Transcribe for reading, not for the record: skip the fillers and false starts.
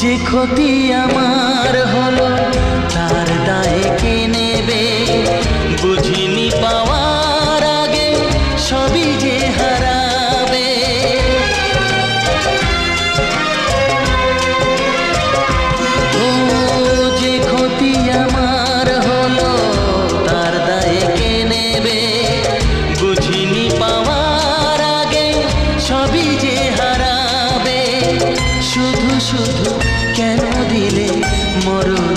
যে ক্ষতি আমার হলো তার দায়ে কে নেবে? বুঝিনি পাওয়ার আগে সবই যে হারাবে। ও যে ক্ষতি আমার হলো তার দায়ে কে নেবে? বুঝিনি পাওয়ার আগে সবই যে হারাবে। শুধু শুধু কেন দিলে মরণ